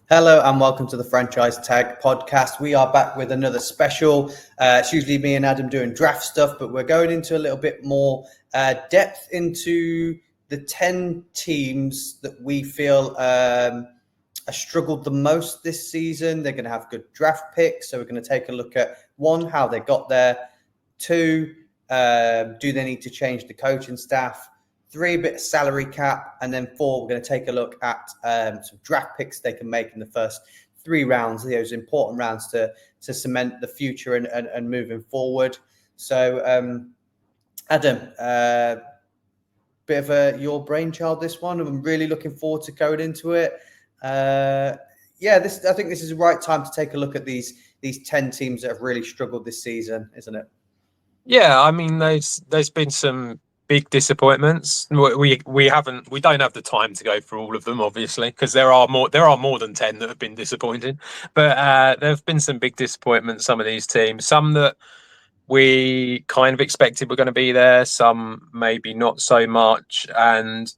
Hello and welcome to the Franchise Tag podcast. We are back with another special. It's usually me and Adam doing draft stuff, but we're going into a little bit more depth into the 10 teams that we feel have struggled the most this season. They're going to have good draft picks. So we're going to take a look at one, how they got there. Two, do they need to change the coaching staff? Three, a bit of salary cap, and then four, we're going to take a look at some draft picks they can make in the first 3 rounds, those important rounds to cement the future and moving forward. So, Adam, bit of your brainchild, this one. I'm really looking forward to going into it. I think this is the right time to take a look at these 10 teams that have really struggled this season, isn't it? Yeah, I mean, there's been some big disappointments. We don't have the time to go through all of them, obviously, because there are more than 10 that have been disappointing. But there have been some big disappointments. Some of these teams, some that we kind of expected were going to be there, some maybe not so much. And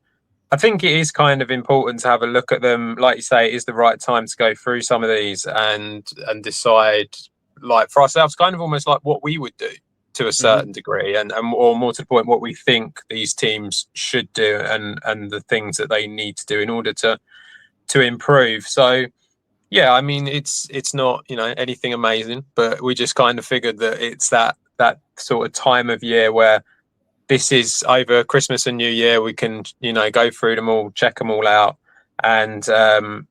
I think it is kind of important to have a look at them. Like you say, it is the right time to go through some of these and decide, like for ourselves, kind of almost like what we would do to a certain degree, and or more to the point, what we think these teams should do and the things that they need to do in order to improve. So yeah, I mean, it's not anything amazing, but we just kind of figured that it's that sort of time of year where this is over Christmas and New Year. We can go through them all, check them all out, and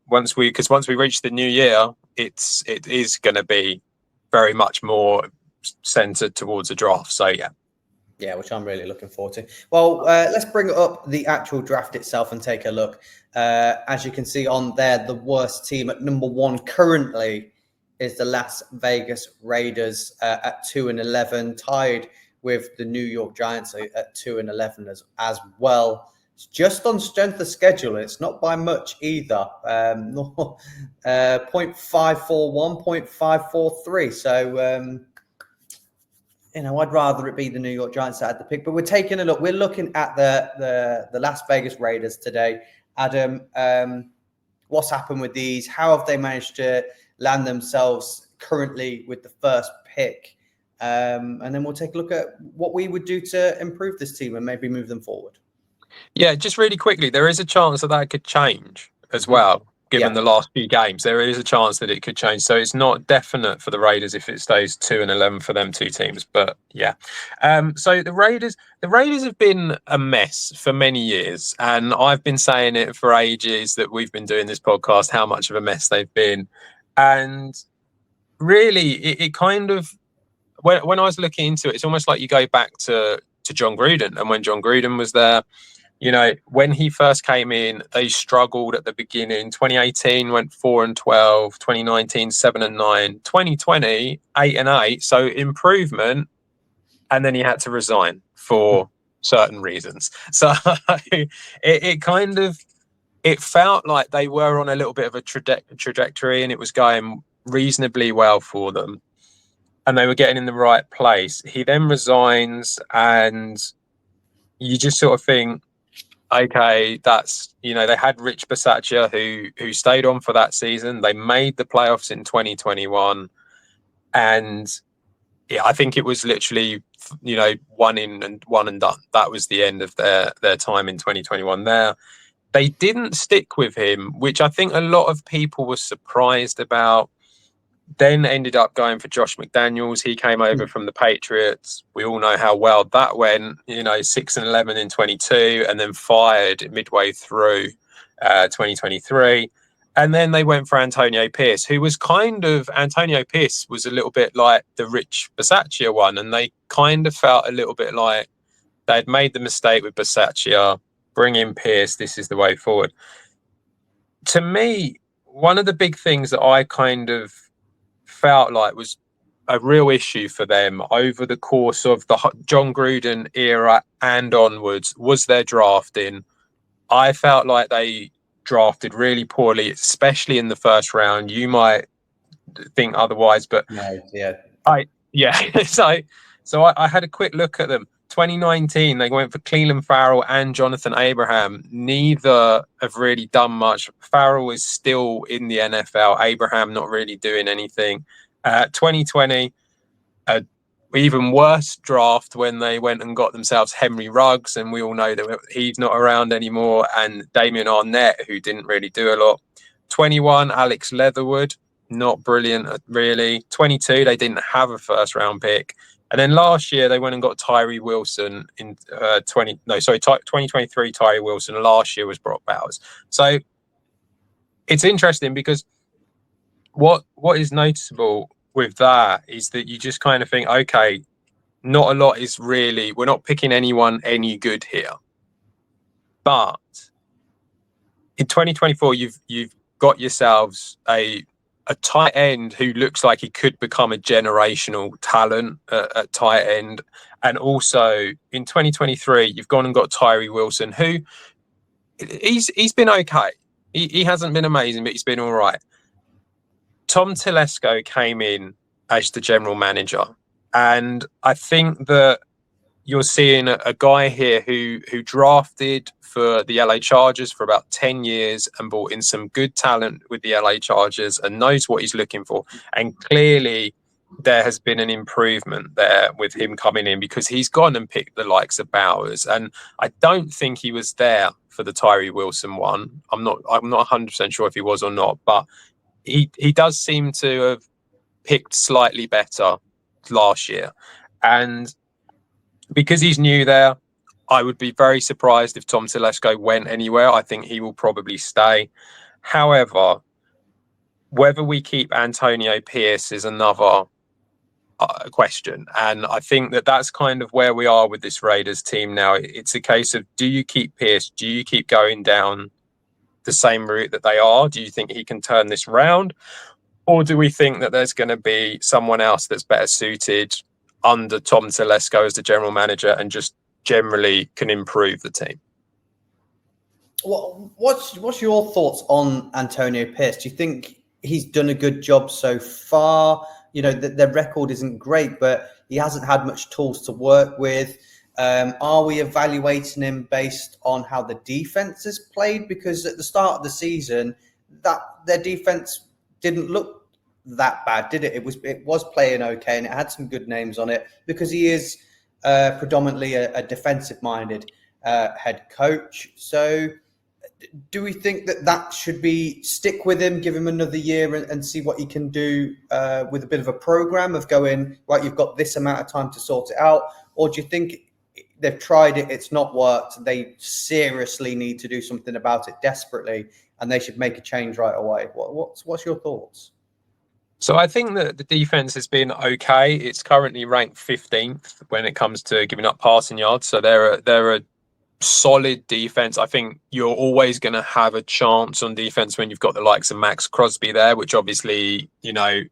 once we reach the new year, it is going to be very much more centered towards a draft. So yeah, which I'm really looking forward to. Well, let's bring up the actual draft itself and take a look. As you can see on there, the worst team at number 1 currently is the Las Vegas Raiders at 2-11, tied with the New York Giants at 2-11 as well. It's just on strength of schedule. It's not by much either. 0.541, 0.543. So I'd rather it be the New York Giants that had the pick, but we're taking a look. We're looking at the Las Vegas Raiders today. Adam, what's happened with these? How have they managed to land themselves currently with the first pick? And then we'll take a look at what we would do to improve this team and maybe move them forward. Yeah, just really quickly, there is a chance that could change as well. Given the last few games, there is a chance that it could change. So it's not definite for the Raiders if it stays 2-11 for them two teams. But yeah, so the Raiders have been a mess for many years, and I've been saying it for ages that we've been doing this podcast, how much of a mess they've been. And really, it kind of, when I was looking into it, it's almost like you go back to John Gruden, and when John Gruden was there. When he first came in, they struggled at the beginning. 2018 went 4-12, 2019 7-9, 2020 8-8. So improvement, and then he had to resign for certain reasons. So it felt like they were on a little bit of a trajectory, and it was going reasonably well for them, and they were getting in the right place. He then resigns, and you just sort of think, okay, that's they had Rich Bisaccia who stayed on for that season. They made the playoffs in 2021, and I think it was literally one and done. That was the end of their time in 2021. There, they didn't stick with him, which I think a lot of people were surprised about. Then ended up going for Josh McDaniels. He came over from the Patriots. We all know how well that went. 6-11 in 22, and then fired midway through 2023. And then they went for Antonio Pierce, who was Antonio Pierce was a little bit like the Rich Bisaccia one, and they kind of felt a little bit like they'd made the mistake with Bisaccia. Bring in Pierce. This is the way forward. To me, one of the big things that I kind of felt like was a real issue for them over the course of the John Gruden era and onwards was their drafting. I felt like they drafted really poorly, especially in the first round. You might think otherwise, but no, yeah. So I had a quick look at them. 2019, they went for Cleveland Farrell and Jonathan Abraham. Neither have really done much. Farrell is still in the NFL. Abraham not really doing anything. 2020, even worse draft when they went and got themselves Henry Ruggs, and we all know that he's not around anymore, and Damien Arnett, who didn't really do a lot. 21, Alex Leatherwood, not brilliant, really. 22, they didn't have a first-round pick. And then last year, they went and got Tyree Wilson in 2023, Tyree Wilson. Last year was Brock Bowers. So it's interesting because what is noticeable with that is that you just kind of think, okay, not a lot is really, we're not picking anyone any good here. But in 2024, you've got yourselves a tight end who looks like he could become a generational talent at tight end. And also in 2023, you've gone and got Tyree Wilson, who he's been okay. He hasn't been amazing, but he's been all right. Tom Telesco came in as the general manager. And I think that you're seeing a guy here who drafted for the LA Chargers for about 10 years and brought in some good talent with the LA Chargers and knows what he's looking for. And clearly there has been an improvement there with him coming in because he's gone and picked the likes of Bowers. And I don't think he was there for the Tyree Wilson one. I'm not 100% sure if he was or not, but he does seem to have picked slightly better last year. And because he's new there, I would be very surprised if Tom Telesco went anywhere. I think he will probably stay. However, whether we keep Antonio Pierce is another question. And I think that that's kind of where we are with this Raiders team now. It's a case of, do you keep Pierce? Do you keep going down the same route that they are? Do you think he can turn this round? Or do we think that there's going to be someone else that's better suited under Tom Telesco as the general manager and just generally can improve the team? What's your thoughts on Antonio Pierce? Do you think he's done a good job so far? You know, their record isn't great, but he hasn't had much tools to work with. Are we evaluating him based on how the defense has played? Because at the start of the season, that their defense didn't look that bad, did it? It was playing okay, and it had some good names on it because he is predominantly a defensive-minded head coach. So do we think that should be stick with him, give him another year and see what he can do with a bit of a program of going, right, you've got this amount of time to sort it out? Or do you think they've tried it, it's not worked, they seriously need to do something about it desperately and they should make a change right away? What's your thoughts? So I think that the defense has been okay. It's currently ranked 15th when it comes to giving up passing yards. So they're a solid defense. I think you're always going to have a chance on defense when you've got the likes of Max Crosby there, which obviously, you know,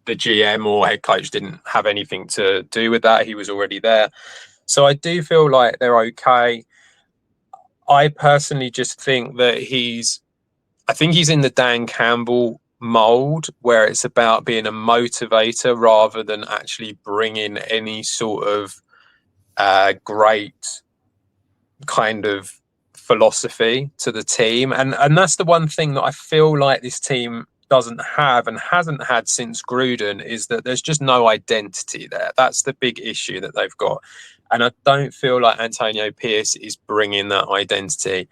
the GM or head coach didn't have anything to do with that. He was already there. So I do feel like they're okay. I personally just think that he's in the Dan Campbell mold where it's about being a motivator rather than actually bringing any sort of great kind of philosophy to the team. And that's the one thing that I feel like this team doesn't have and hasn't had since Gruden, is that there's just no identity there. That's the big issue that they've got. And I don't feel like Antonio Pierce is bringing that identity.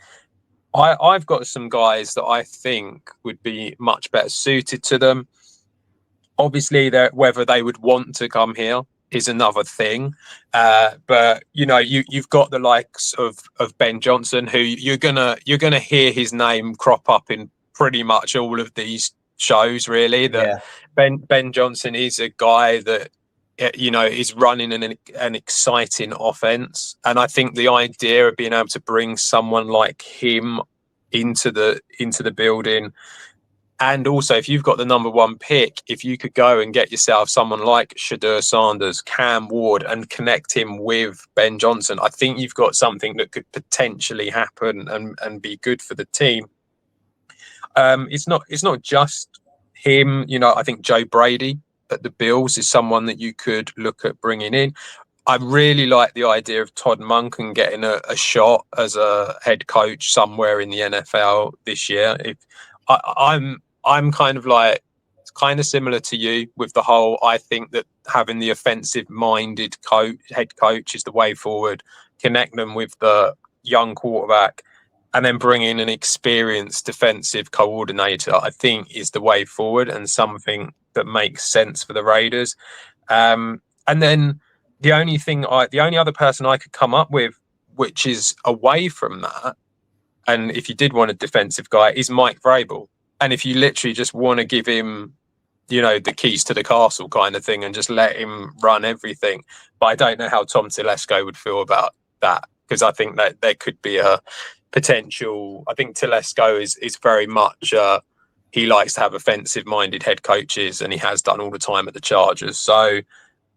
I've got some guys that I think would be much better suited to them. Obviously, whether they would want to come here is another thing. But you know, you've got the likes of Ben Johnson, who you're gonna hear his name crop up in pretty much all of these shows. Really, that Ben Johnson is a guy that, you know, is running an exciting offense. And I think the idea of being able to bring someone like him into the building, and also if you've got the number one pick, if you could go and get yourself someone like Shedeur Sanders, Cam Ward, and connect him with Ben Johnson, I think you've got something that could potentially happen and be good for the team. It's not just him. You know, I think Joe Brady at the Bills is someone that you could look at bringing in. I really like the idea of Todd Monken getting a shot as a head coach somewhere in the NFL this year. I'm kind of like, it's kind of similar to you with the whole, I think that having the offensive minded head coach is the way forward. Connect them with the young quarterback and then bring in an experienced defensive coordinator, I think is the way forward and something that makes sense for the Raiders. And then the only other person I could come up with, which is away from that, and if you did want a defensive guy, is Mike Vrabel. And if you literally just want to give him, the keys to the castle kind of thing and just let him run everything. But I don't know how Tom Telesco would feel about that, because I think that there could be a potential. I think Telesco is very much, he likes to have offensive-minded head coaches, and he has done all the time at the Chargers. So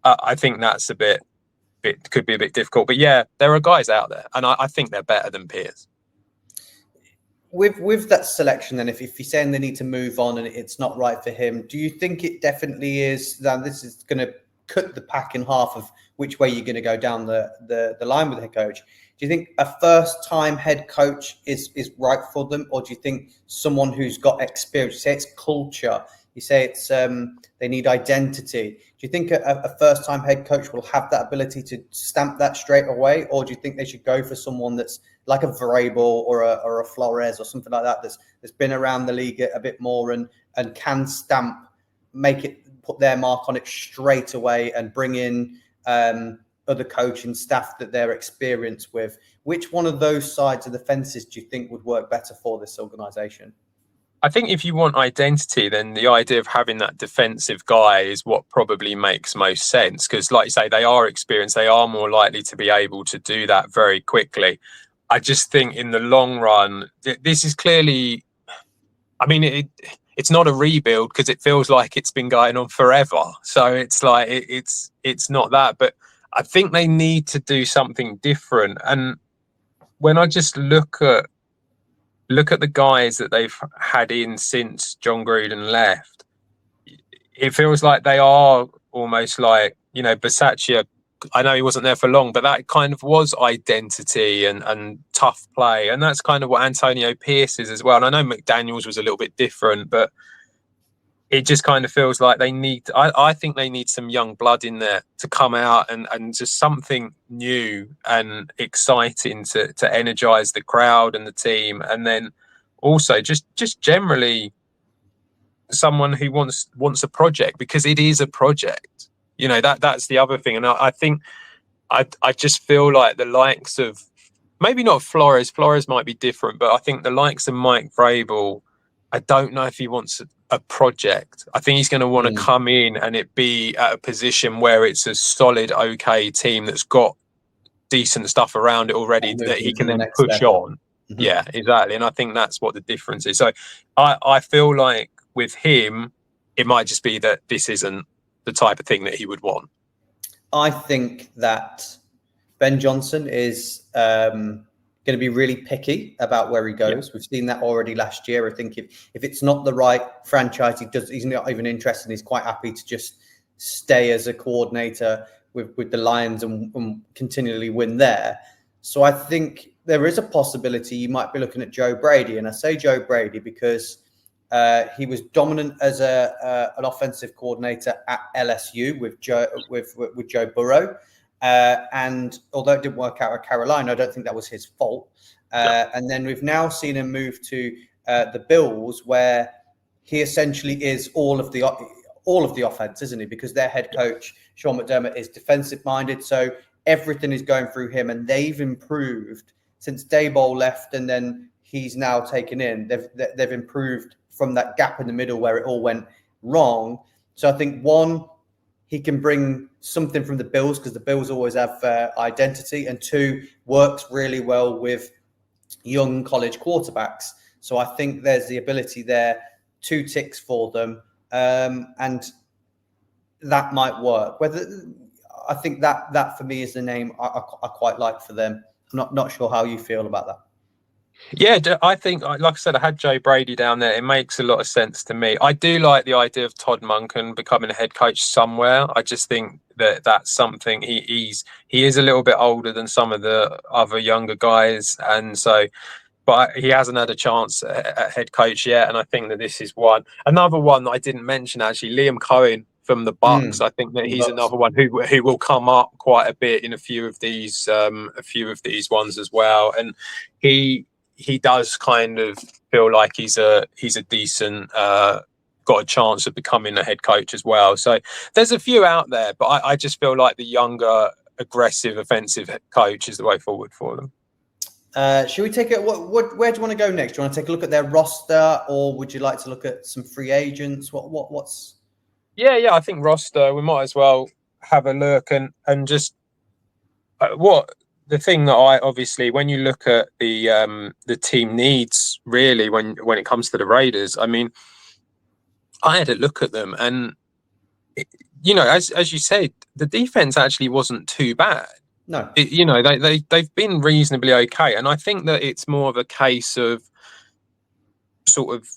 I think that's could be a bit difficult. But yeah, there are guys out there, and I think they're better than Pierce. With that selection, then, if you're saying they need to move on and it's not right for him, do you think it definitely is that this is going to cut the pack in half of which way you're going to go down the line with the head coach? Do you think a first-time head coach is right for them, or do you think someone who's got experience? You say it's culture. You say it's they need identity. Do you think a first-time head coach will have that ability to stamp that straight away, or do you think they should go for someone that's like a Vrabel or a Flores or something like that that's been around the league a bit more and can put their mark on it straight away and bring in other coaching staff that they're experienced with? Which one of those sides of the fences do you think would work better for this organization? I think if you want identity, then the idea of having that defensive guy is what probably makes most sense. Because like you say, they are experienced. They are more likely to be able to do that very quickly. I just think in the long run, this is clearly, I mean, it's not a rebuild because it feels like it's been going on forever. So it's like, it's not that, but I think they need to do something different. And when I just look at the guys that they've had in since John Gruden left, it feels like they are almost like, Bisaccia. I know he wasn't there for long, but that kind of was identity and tough play. And that's kind of what Antonio Pierce is as well. And I know McDaniels was a little bit different, but it just kind of feels like I think they need some young blood in there to come out and just something new and exciting to energize the crowd and the team. And then also just generally someone who wants a project, because it is a project. That's the other thing. And I think I just feel like the likes of, maybe not Flores might be different, but I think the likes of Mike Vrabel, I don't know if he wants a project. I think he's going to want to come in and it be at a position where it's a solid, okay team that's got decent stuff around it already that he can then push on. Mm-hmm. Yeah, exactly. And I think that's what the difference is. So I feel like with him, it might just be that this isn't the type of thing that he would want. I think that Ben Johnson is going to be really picky about where he goes. Yeah. We've seen that already last year. I think if it's not the right franchise, he's not even interested. He's quite happy to just stay as a coordinator with the Lions and continually win there. So I think there is a possibility you might be looking at Joe Brady. And I say Joe Brady because he was dominant as an offensive coordinator at LSU with Joe Burrow. And although it didn't work out at Carolina, I don't think that was his fault. And then we've now seen him move to the Bills, where he essentially is all of the offense, isn't he? Because their head coach, Sean McDermott, is defensive minded. So everything is going through him, and they've improved since Daboll left, and then he's now taken in. They've improved from that gap in the middle where it all went wrong. So I think he can bring something from the Bills, because the Bills always have identity, and two, works really well with young college quarterbacks. So I think there's the ability there, 2 ticks for them, and that might work. I think that for me is the name I quite like for them. I'm not sure how you feel about that. Yeah, I think, like I said, I had Joe Brady down there. It makes a lot of sense to me. I do like the idea of Todd Monken becoming a head coach somewhere. I just think that that's something he is a little bit older than some of the other younger guys, and so, but he hasn't had a chance at head coach yet. And I think that this is another one that I didn't mention actually, Liam Cohen from the Bucks. I think that he's another one who will come up quite a bit in a few of these ones as well, and he does kind of feel like he's a decent got a chance of becoming a head coach as well. So there's a few out there, but I just feel like the younger, aggressive, offensive coach is the way forward for them. Should we take it? Where do you want to go next? Do you want to take a look at their roster, or would you like to look at some free agents? What's? Yeah. I think roster. We might as well have a look and just what the thing that I obviously, when you look at the team needs really when it comes to the Raiders, I mean, I had a look at them and as you said, the defense actually wasn't too bad. No, they've been reasonably okay, and I think that it's more of a case of sort of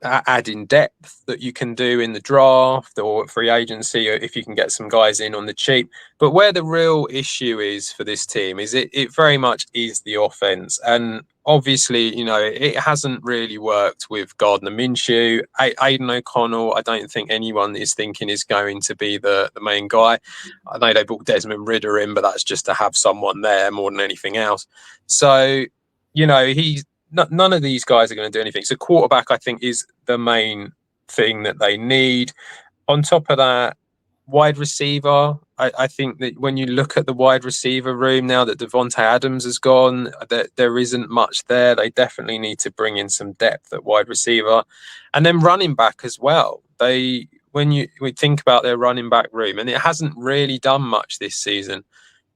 adding depth that you can do in the draft or free agency, or if you can get some guys in on the cheap. But where the real issue is for this team is it very much is the offense, and obviously it hasn't really worked with Gardner Minshew. Aiden O'Connell, I don't think anyone is thinking is going to be the main guy. I know they brought Desmond Ridder in, but that's just to have someone there more than anything else. So he's none of these guys are going to do anything. So quarterback, I think, is the main thing that they need. On top of that, wide receiver, I think that when you look at the wide receiver room now that Devontae Adams has gone, there isn't much there. They definitely need to bring in some depth at wide receiver. And then running back as well. When we think about their running back room, and it hasn't really done much this season.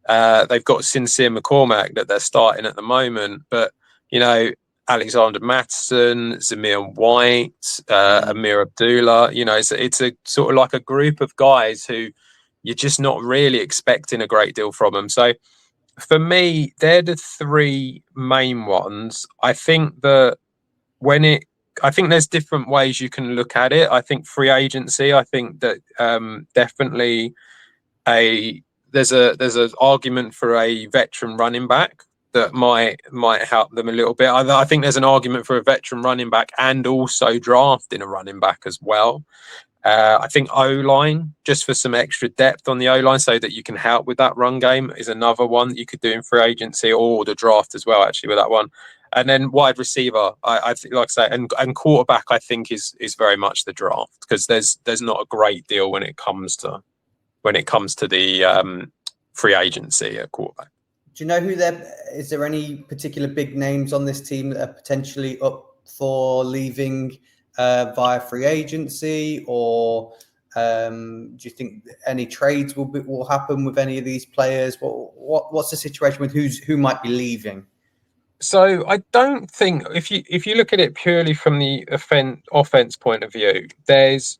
They've got Sincere McCormack that they're starting at the moment, but Alexander Mattison, Zamir White, Amir Abdullah. It's a sort of like a group of guys who you're just not really expecting a great deal from them. So for me, they're the three main ones. I think that I think there's different ways you can look at it. I think free agency, I think that definitely there's an argument for a veteran running back that might help them a little bit. I think there's an argument for a veteran running back and also drafting a running back as well. I think O-line, just for some extra depth on the O-line so that you can help with that run game, is another one that you could do in free agency or the draft as well, actually, with that one. And then wide receiver, I think, like I say, and quarterback, I think is very much the draft, because there's not a great deal when it comes to the free agency at quarterback. Do you know is there any particular big names on this team that are potentially up for leaving via free agency, or do you think any trades will happen with any of these players? What's the situation with who might be leaving? So I don't think if you look at it purely from the offense point of view, there's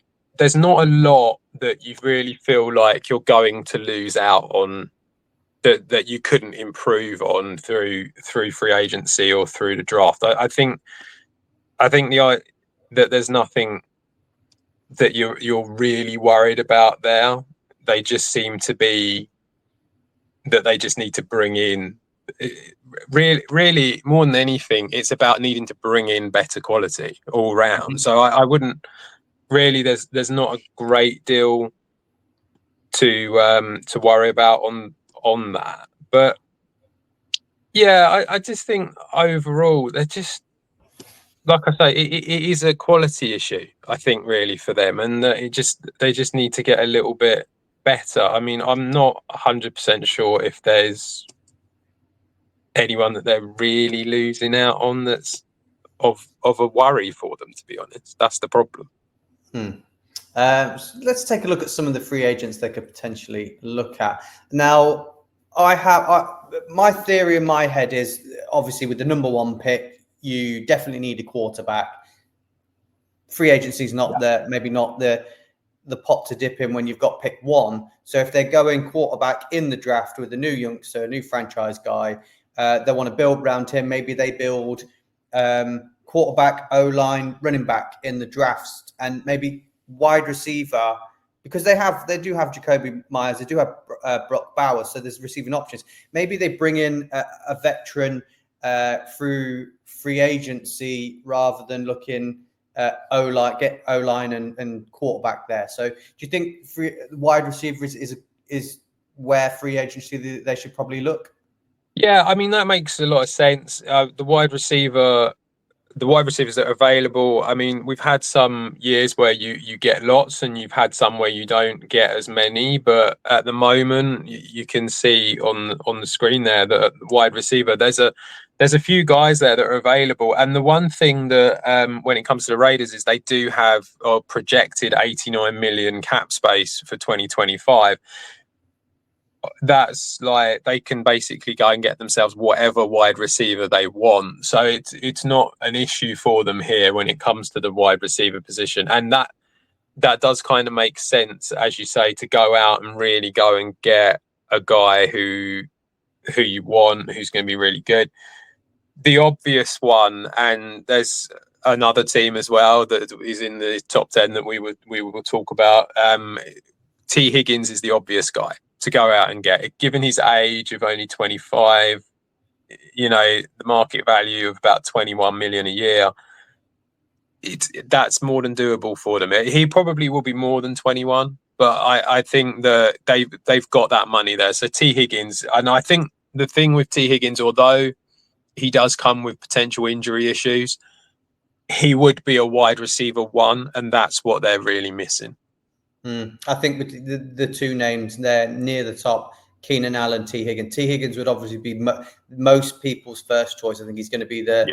not a lot that you really feel like you're going to lose out on that you couldn't improve on through free agency or through the draft. I think that there's nothing that you're really worried about there. They just seem to be that they just need to bring in. Really, more than anything, it's about needing to bring in better quality all round. So I wouldn't really. There's not a great deal to worry about on that. But yeah, I just think overall they're just, like I say, it is a quality issue, I think, really, for them, and they just need to get a little bit better. I mean, I'm not 100% sure if there's anyone that they're really losing out on that's of a worry for them, to be honest. That's the problem. Let's take a look at some of the free agents they could potentially look at. Now, my theory in my head is, obviously, with the number one pick, you definitely need a quarterback. Free agency is maybe not the pot to dip in when you've got pick one. So if they're going quarterback in the draft with a new youngster, a new franchise guy, they want to build around him. Maybe they build quarterback, O-line, running back in the drafts, and maybe wide receiver, because they do have Jacoby Myers, they do have Brock Bowers, so there's receiving options. Maybe they bring in a veteran through free agency rather than looking get O-line and quarterback there. So do you think wide receiver is where free agency they should probably look? Yeah, I mean, that makes a lot of sense. The wide receivers that are available, I mean, we've had some years where you get lots and you've had some where you don't get as many, but at the moment you can see on the screen there that wide receiver, there's a few guys there that are available. And the one thing that when it comes to the Raiders is they do have a projected 89 million cap space for 2025. That's like they can basically go and get themselves whatever wide receiver they want. So it's not an issue for them here when it comes to the wide receiver position. And that does kind of make sense, as you say, to go out and really go and get a guy who you want, who's going to be really good. The obvious one, and there's another team as well that is in the top 10 that we will talk about. T. Higgins is the obvious guy to go out and get. Given his age of only 25, the market value of about 21 million a year, that's more than doable for them. He probably will be more than 21, but I think that they've got that money there. So T. Higgins, and I think the thing with T. Higgins, although he does come with potential injury issues, he would be a wide receiver one, and that's what they're really missing. I think with the two names there near the top, Keenan Allen, T. Higgins. T. Higgins would obviously be most people's first choice. I think he's going to be the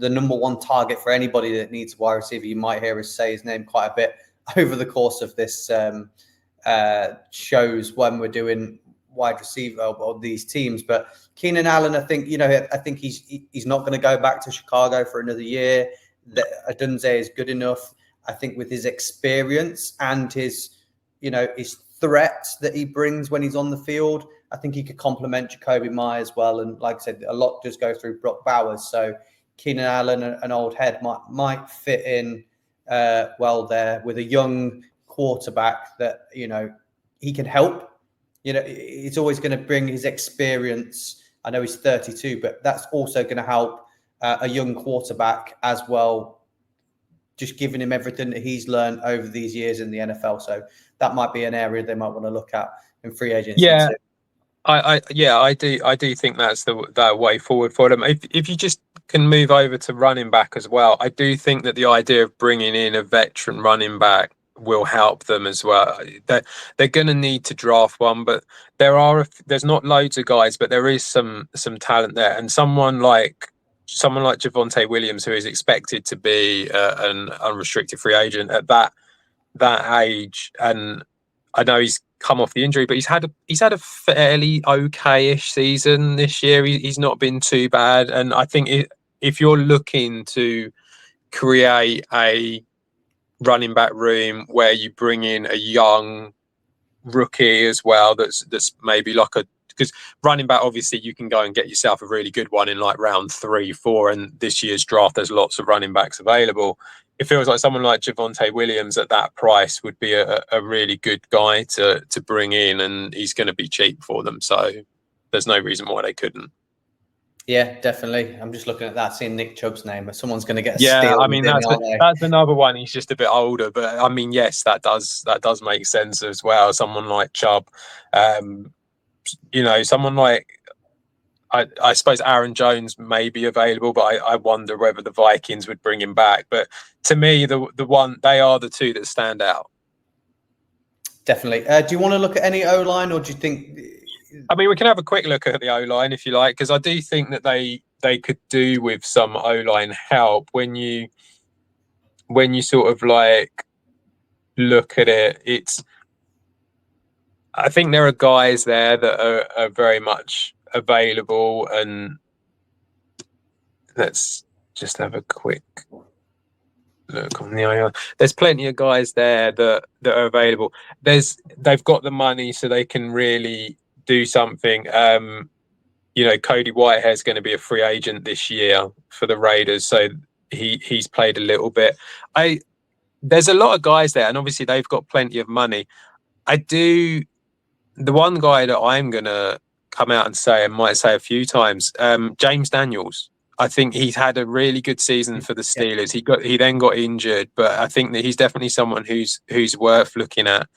number one target for anybody that needs a wide receiver. You might hear us say his name quite a bit over the course of this shows when we're doing wide receiver or these teams. But Keenan Allen, I think he's not going to go back to Chicago for another year. Adunze is good enough. I think with his experience and his threat that he brings when he's on the field, I think he could complement Jacoby Myers well. And like I said, a lot does go through Brock Bowers. So Keenan Allen, an old head, might fit in well there with a young quarterback that, he can help. He's always going to bring his experience. I know he's 32, but that's also going to help a young quarterback as well, just giving him everything that he's learned over these years in the NFL. So that might be an area they might want to look at in free agency. Yeah, I do think that's the way forward for them. If you just can move over to running back as well, I do think that the idea of bringing in a veteran running back will help them as well. They're going to need to draft one, but there's not loads of guys, but there is some talent there, and someone like Javonte Williams, who is expected to be an unrestricted free agent at that age, and I know he's come off the injury, but he's had a fairly okay-ish season this year. He's not been too bad, and I think if you're looking to create a running back room where you bring in a young rookie as well, that's maybe like because running back, obviously, you can go and get yourself a really good one in like round 3, 4, and this year's draft, there's lots of running backs available. It feels like someone like Javonte Williams at that price would be a really good guy to bring in, and he's going to be cheap for them. So there's no reason why they couldn't. Yeah, definitely. I'm just looking at that, seeing Nick Chubb's name, but someone's going to get a steal. steal. I mean, that's another one. He's just a bit older, but I mean, yes, that does make sense as well. Someone like Chubb. Someone like, I suppose Aaron Jones may be available, but I wonder whether the Vikings would bring him back. But to me, they are the two that stand out. Definitely. Do you want to look at any O-line, or do you think? I mean, we can have a quick look at the O-line if you like, because I do think that they could do with some O-line help when you sort of like look at it. I think there are guys there that are very much available, and let's just have a quick look on the IR. There's plenty of guys there that are available. They've got the money, so they can really do something. Cody Whitehair's going to be a free agent this year for the Raiders, so he's played a little bit. There's a lot of guys there, and obviously they've got plenty of money. The one guy that I'm going to come out and say, and might say a few times, James Daniels. I think he's had a really good season for the Steelers. He then got injured, but I think that he's definitely someone who's worth looking at.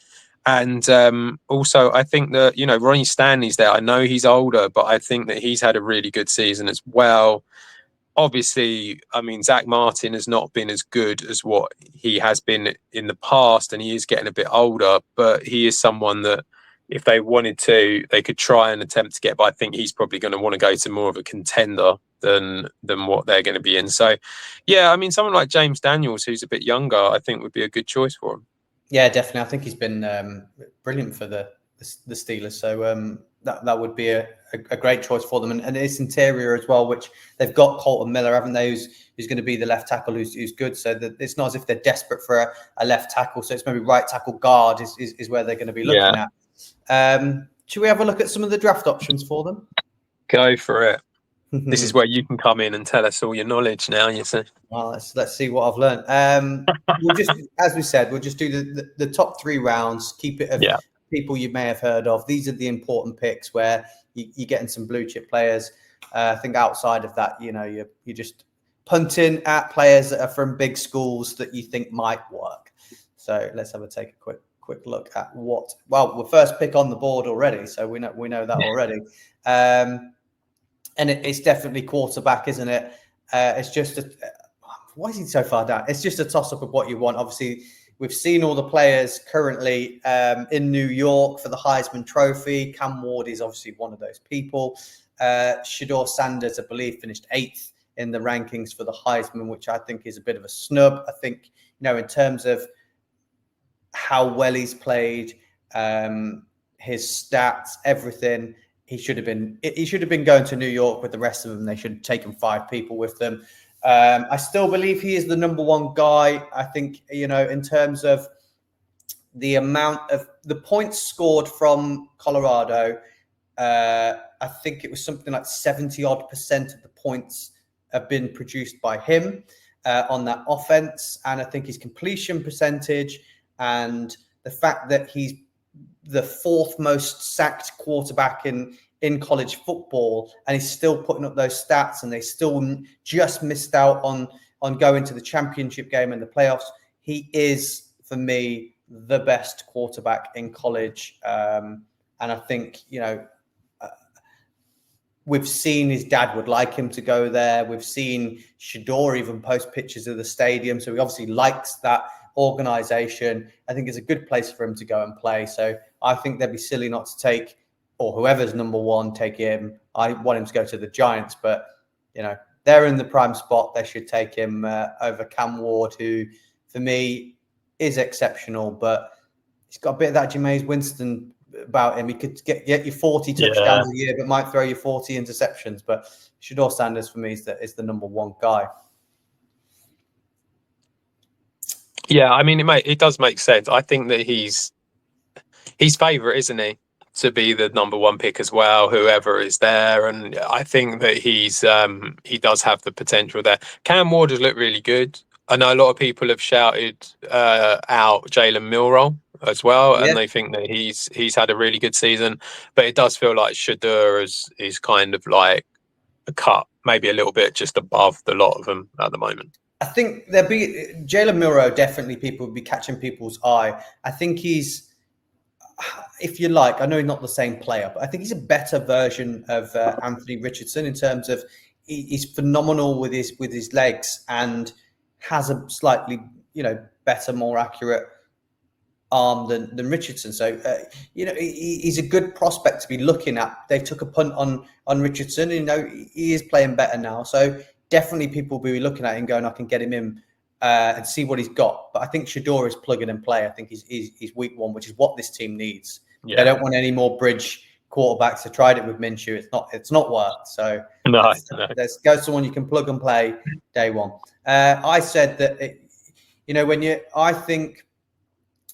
And also, I think that, Ronnie Stanley's there. I know he's older, but I think that he's had a really good season as well. Obviously, I mean, Zach Martin has not been as good as what he has been in the past, and he is getting a bit older, but he is someone that if they wanted to, they could try and attempt to get, but I think he's probably going to want to go to more of a contender than what they're going to be in. So, yeah, I mean, someone like James Daniels, who's a bit younger, I think would be a good choice for him. Yeah, definitely. I think he's been brilliant for the Steelers. So that would be a great choice for them. And it's interior as well, which they've got Colton Miller, haven't they, who's going to be the left tackle who's good. So that it's not as if they're desperate for a left tackle. So it's maybe right tackle guard is where they're going to be looking at. Should we have a look at some of the draft options for them? Go for it. This is where you can come in and tell us all your knowledge now, you see. Well, let's see what I've learned. We'll just, as we said, we'll just do the top 3 rounds, keep it of people you may have heard of. These are the important picks where you're getting some blue chip players. I think outside of that, you're just punting at players that are from big schools that you think might work. So let's take a quick look at we're first pick on the board already, so we know that already. And it's definitely quarterback, isn't it? It's just why is he so far down? It's just a toss-up of what you want. Obviously, we've seen all the players currently in New York for the Heisman Trophy. Cam Ward is obviously one of those people. Shedeur Sanders, I believe, finished 8th in the rankings for the Heisman, which I think is a bit of a snub. I think, in terms of how well he's played, his stats, everything, he should have been going to New York with the rest of them. They should have taken 5 people with them. I still believe he is the number 1 guy. I think, in terms of the amount of the points scored from Colorado, I think it was something like 70% of the points have been produced by him on that offense. And I think his completion percentage and the fact that he's the 4th most sacked quarterback in college football, and he's still putting up those stats, and they still just missed out on going to the championship game and the playoffs. He is, for me, the best quarterback in college. And I think, we've seen his dad would like him to go there. We've seen Shedeur even post pictures of the stadium. So he obviously likes that organization. I think it's a good place for him to go and play. So I think they'd be silly not to take, or whoever's number 1, take him. I want him to go to the Giants, but, they're in the prime spot. They should take him over Cam Ward, who, for me, is exceptional, but he's got a bit of that Jameis Winston about him. He could get you 40 touchdowns a year, but might throw you 40 interceptions. But Shedeur Sanders, for me, is the number 1 guy. Yeah, I mean, it does make sense. I think that he's favourite, isn't he, to be the number 1 pick as well, whoever is there. And I think that he does have the potential there. Cam Ward has looked really good. I know a lot of people have shouted out Jalen Milroe as well, and they think that he's had a really good season. But it does feel like Shedeur is kind of like a cut, maybe a little bit just above the lot of them at the moment. I think there'd be Jalen Milroe. Definitely, people would be catching people's eye. I think he's, if you like, I know he's not the same player, but I think he's a better version of Anthony Richardson in terms of he's phenomenal with his legs and has a slightly better, more accurate arm than Richardson. So he's a good prospect to be looking at. They took a punt on Richardson. He is playing better now. So definitely people will be looking at him going, I can get him in and see what he's got. But I think Shedeur is plug and play. I think he's week 1, which is what this team needs. Yeah. They don't want any more bridge quarterbacks. I tried it with Minshew. It's not worked. So let's go someone you can plug and play day 1. I said that I think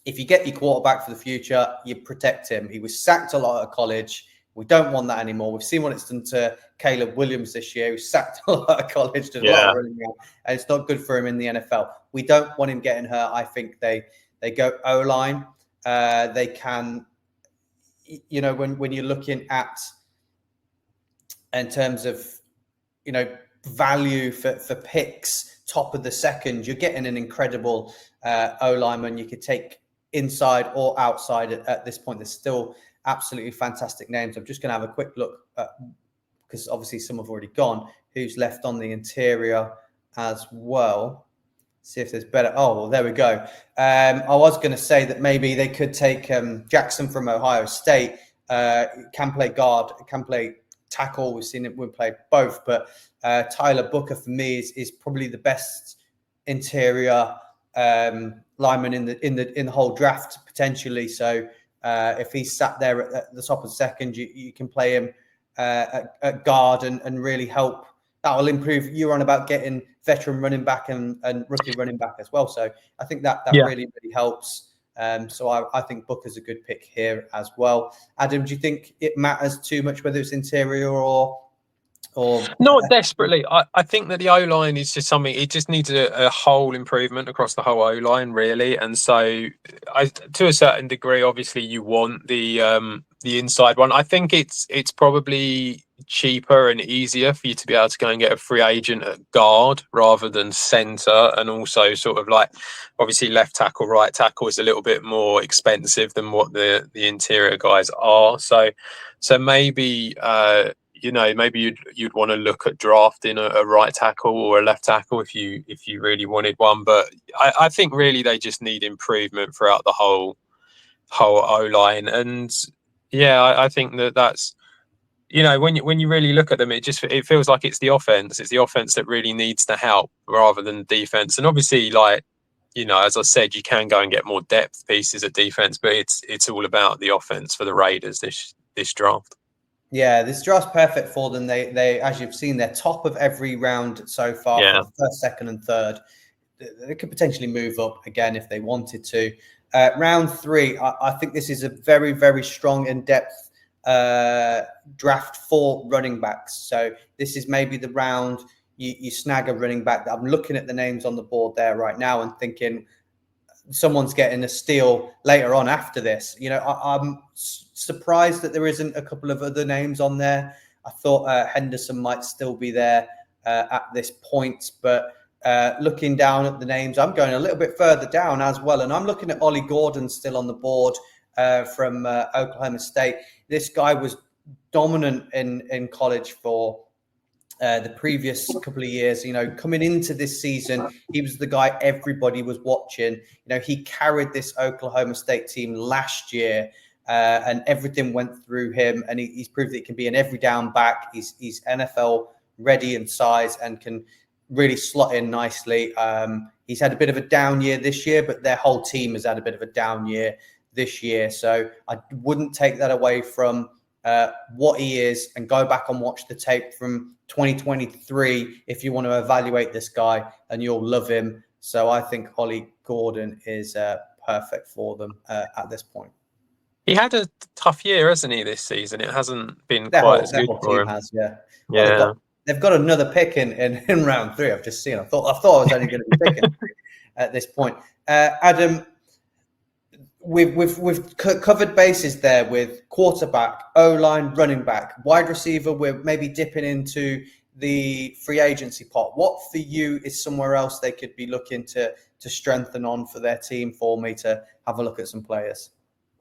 if you get your quarterback for the future, you protect him. He was sacked a lot at college. We don't want that anymore. We've seen what it's done to Caleb Williams this year, who sacked a lot of college, did a lot of running around, and it's not good for him in the NFL. We don't want him getting hurt. I think they go O-line. They can, you know, when you're looking at in terms of, you know, value for picks, top of the second, you're getting an incredible O-lineman you could take inside or outside at this point. There's still absolutely fantastic names. I'm just going to have a quick look because obviously some have already gone. Who's left on the interior as well? See if there's better. Oh, well, there we go. I was going to say that maybe they could take Jackson from Ohio State. Can play guard, can play tackle. We've seen it. We play both, but Tyler Booker for me is probably the best interior lineman in the whole draft potentially. So if he's sat there at the top of the second, you can play him at guard and really help. That will improve. You're on about getting veteran running back and rookie running back as well. So I think that really helps. So I think Booker's a good pick here as well. Adam, do you think it matters too much whether it's interior or not desperately? I think that the O-line is just something. It just needs a whole improvement across the whole O-line, really. And so, to a certain degree, obviously, you want the inside one. I think it's probably cheaper and easier for you to be able to go and get a free agent at guard rather than center, and also sort of like obviously left tackle, right tackle is a little bit more expensive than what the interior guys are. So maybe you know, maybe you'd want to look at drafting a right tackle or a left tackle if you really wanted one. But I think really they just need improvement throughout the whole O-line. And yeah, I think that's, you know, when you really look at them, it feels like it's the offense. It's the offense that really needs to help rather than defense. And obviously, like, you know, as I said, you can go and get more depth pieces at defense, but it's all about the offense for the Raiders this draft. Yeah, this draft's perfect for them. They as you've seen, they're top of every round so far for first, second, and third. They could potentially move up again if they wanted to. Round 3, I think this is a very, very strong in-depth draft for running backs. So this is maybe the round you snag a running back. I'm looking at the names on the board there right now and thinking someone's getting a steal later on after this. You know, I'm surprised that there isn't a couple of other names on there. I thought Henderson might still be there at this point, but looking down at the names, I'm going a little bit further down as well. And I'm looking at Ollie Gordon still on the board from Oklahoma State. This guy was dominant in college for the previous couple of years. You know, coming into this season, he was the guy everybody was watching. You know, he carried this Oklahoma State team last year, and everything went through him. And he's proved that he can be an every down back. He's NFL ready in size and can really slot in nicely. He's had a bit of a down year this year, but their whole team has had a bit of a down year this year. So I wouldn't take that away from what he is, and go back and watch the tape from 2023 if you want to evaluate this guy, and you'll love him. So I think Ollie Gordon is perfect for them at this point. He had a tough year, hasn't he, this season? It hasn't been quite as good for him. Well, they've got another pick in round 3. I've just seen. I thought I was only going to be picking at this point. Adam, we've covered bases there with quarterback, O-line, running back, wide receiver. We're maybe dipping into the free agency pot. What for you is somewhere else they could be looking to strengthen on for their team for me to have a look at some players?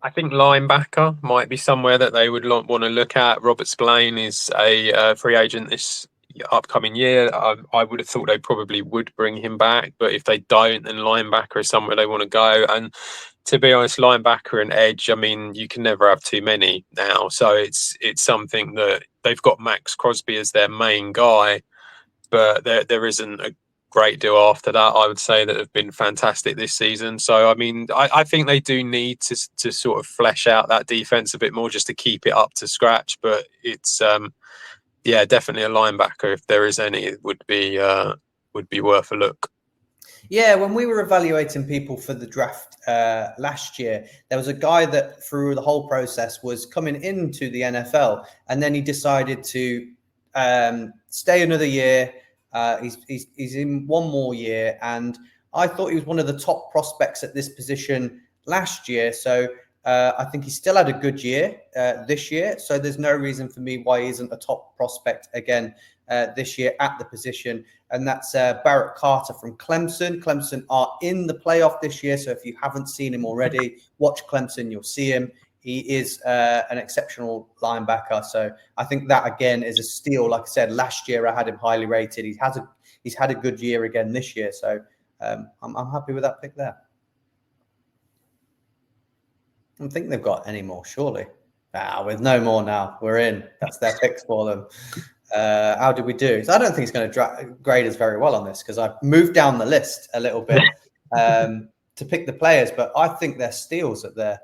I think linebacker might be somewhere that they would want to look at. Robert Spillane is a free agent this upcoming year. I would have thought they probably would bring him back, but if they don't, then linebacker is somewhere they want to go. And to be honest, linebacker and edge, I mean, you can never have too many now. So it's something that they've got Max Crosby as their main guy, but there isn't a great deal after that, I would say, that have been fantastic this season. So, I mean, I think they do need to sort of flesh out that defense a bit more just to keep it up to scratch. But it's, definitely a linebacker, if there is any, it would be worth a look. Yeah, when we were evaluating people for the draft last year, there was a guy that through the whole process was coming into the NFL, and then he decided to stay another year. He's in one more year, and I thought he was one of the top prospects at this position last year. So I think he still had a good year this year. So there's no reason for me why he isn't a top prospect again this year at the position. And that's Barrett Carter from Clemson. Clemson are in the playoff this year. So if you haven't seen him already, watch Clemson, you'll see him. He is an exceptional linebacker. So I think that, again, is a steal. Like I said, last year I had him highly rated. He's had a good year again this year. So I'm happy with that pick there. I don't think they've got any more, surely. With no more now, we're in. That's their picks for them. How did we do? So I don't think he's going to grade us very well on this because I've moved down the list a little bit to pick the players, but I think they're steals at their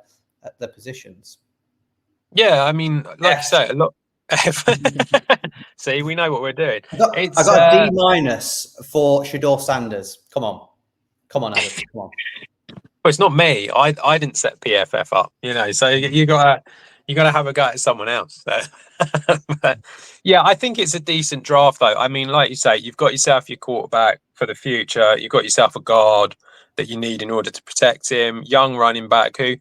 positions. Yeah, I mean, like you say, a lot. See, we know what we're doing. I got a D- for Shedeur Sanders. Come on, Adam. Come on. Well, it's not me. I didn't set PFF up, So you gotta have a go at someone else. But yeah, I think it's a decent draft, though. I mean, like you say, you've got yourself your quarterback for the future. You've got yourself a guard that you need in order to protect him. Young running back who,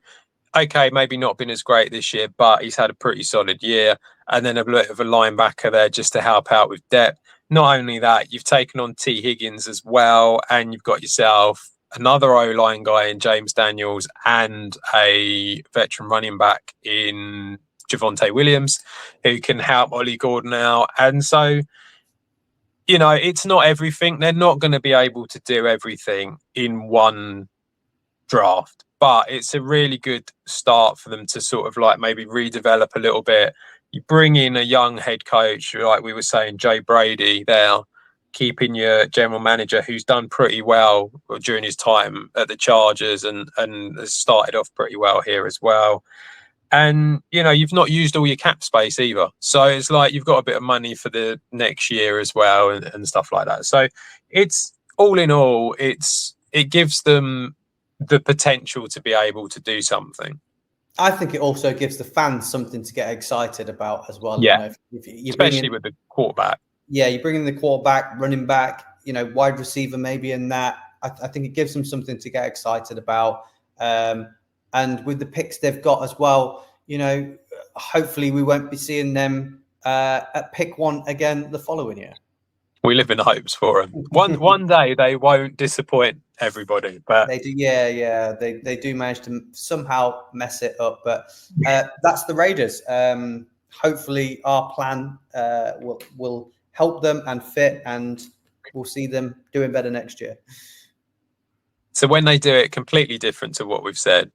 okay, maybe not been as great this year, but he's had a pretty solid year. And then a bit of a linebacker there just to help out with depth. Not only that, you've taken on T. Higgins as well, and you've got yourself another O-line guy in James Daniels and a veteran running back in Javonte Williams who can help Ollie Gordon out. And so, it's not everything. They're not going to be able to do everything in one draft, but it's a really good start for them to sort of like maybe redevelop a little bit. You bring in a young head coach, like we were saying, Jay Brady there, keeping your general manager who's done pretty well during his time at the Chargers and has started off pretty well here as well. And, you've not used all your cap space either. So it's like you've got a bit of money for the next year as well and stuff like that. So it's all in all, it gives them the potential to be able to do something. I think it also gives the fans something to get excited about as well. Yeah, especially with the quarterback. Yeah, you bring in the quarterback, running back, wide receiver maybe in that. I think it gives them something to get excited about. And with the picks they've got as well, hopefully we won't be seeing them at pick one again the following year. We live in hopes for them. One day they won't disappoint everybody, but they do. Yeah, they do manage to somehow mess it up. But that's the Raiders. Hopefully, our plan will help them and fit, and we'll see them doing better next year. So when they do it completely different to what we've said,